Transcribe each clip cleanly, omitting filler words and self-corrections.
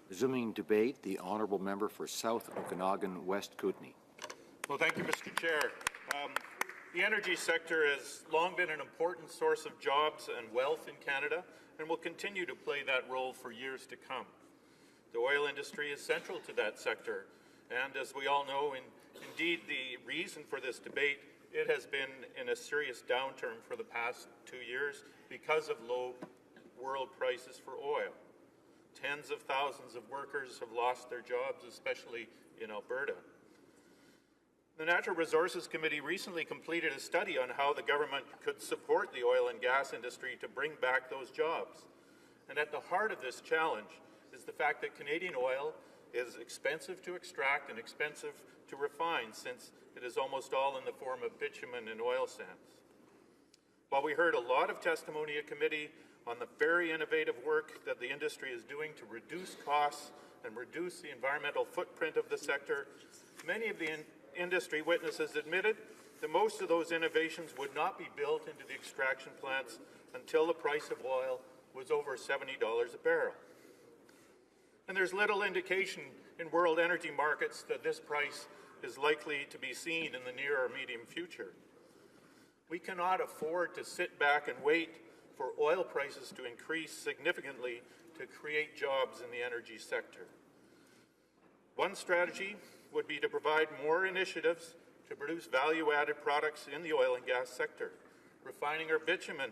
Resuming debate, the Honourable Member for South Okanagan West Kootenay. Well, thank you, Mr. Chair. The energy sector has long been an important source of jobs and wealth in Canada and will continue to play that role for years to come. The oil industry is central to that sector, and as we all know, indeed the reason for this debate, it has been in a serious downturn for the past 2 years because of low world prices for oil. Tens of thousands of workers have lost their jobs, especially in Alberta. The Natural Resources Committee recently completed a study on how the government could support the oil and gas industry to bring back those jobs. And at the heart of this challenge is the fact that Canadian oil is expensive to extract and expensive to refine, since it is almost all in the form of bitumen and oil sands. While we heard a lot of testimony at committee on the very innovative work that the industry is doing to reduce costs and reduce the environmental footprint of the sector, many of the industry witnesses admitted that most of those innovations would not be built into the extraction plants until the price of oil was over $70 a barrel. And there's little indication in world energy markets that this price is likely to be seen in the near or medium future. We cannot afford to sit back and wait for oil prices to increase significantly to create jobs in the energy sector. One strategy would be to provide more initiatives to produce value-added products in the oil and gas sector. Refining our bitumen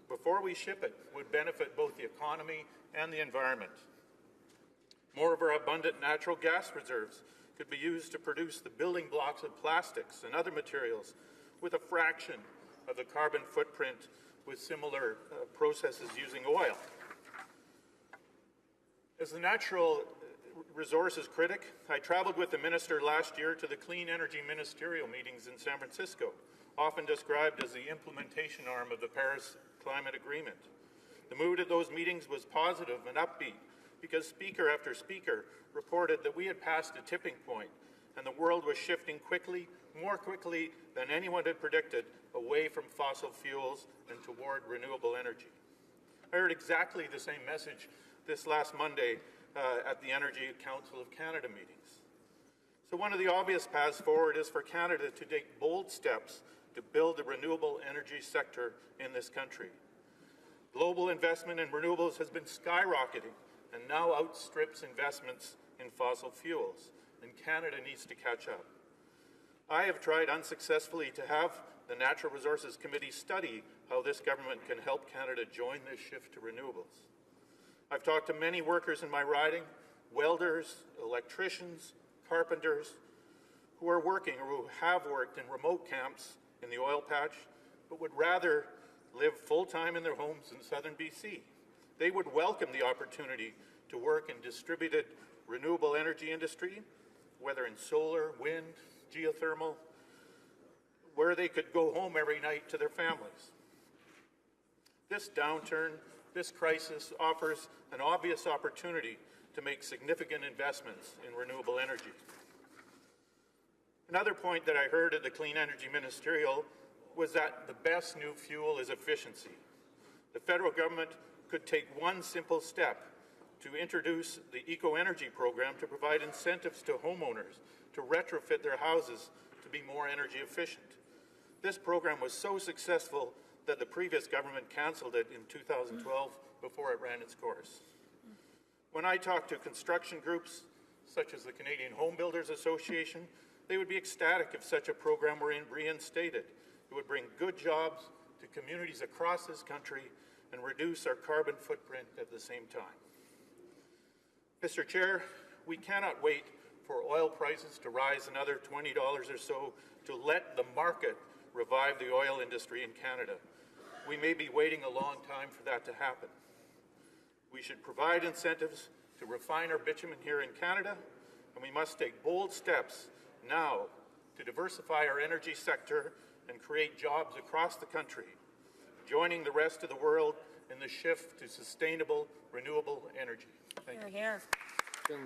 before we ship it would benefit both the economy and the environment. More of our abundant natural gas reserves could be used to produce the building blocks of plastics and other materials with a fraction of the carbon footprint with similar processes using oil. As the natural resources critic, I traveled with the minister last year to the clean energy ministerial meetings in San Francisco, often described as the implementation arm of the Paris Climate Agreement. The mood at those meetings was positive and upbeat because speaker after speaker reported that we had passed a tipping point and the world was shifting quickly, more quickly than anyone had predicted, away from fossil fuels and toward renewable energy. I heard exactly the same message this last Monday at the Energy Council of Canada meetings. So one of the obvious paths forward is for Canada to take bold steps to build the renewable energy sector in this country. Global investment in renewables has been skyrocketing and now outstrips investments in fossil fuels, and Canada needs to catch up. I have tried unsuccessfully to have the Natural Resources Committee study how this government can help Canada join this shift to renewables. I've talked to many workers in my riding, welders, electricians, carpenters, who are working or who have worked in remote camps in the oil patch, but would rather live full-time in their homes in southern BC. They would welcome the opportunity to work in distributed renewable energy industry, whether in solar, wind, geothermal, where they could go home every night to their families. This downturn, this crisis offers an obvious opportunity to make significant investments in renewable energy. Another point that I heard at the Clean Energy Ministerial was that the best new fuel is efficiency. The federal government could take one simple step to introduce the Eco-Energy program to provide incentives to homeowners to retrofit their houses to be more energy efficient. This program was so successful that the previous government cancelled it in 2012 before it ran its course. When I talked to construction groups, such as the Canadian Home Builders Association, they would be ecstatic if such a program were reinstated. It would bring good jobs to communities across this country and reduce our carbon footprint at the same time. Mr. Chair, we cannot wait for oil prices to rise another $20 or so to let the market revive the oil industry in Canada. We may be waiting a long time for that to happen. We should provide incentives to refine our bitumen here in Canada, and we must take bold steps now to diversify our energy sector and create jobs across the country, joining the rest of the world in the shift to sustainable, renewable energy. Thank you. Here.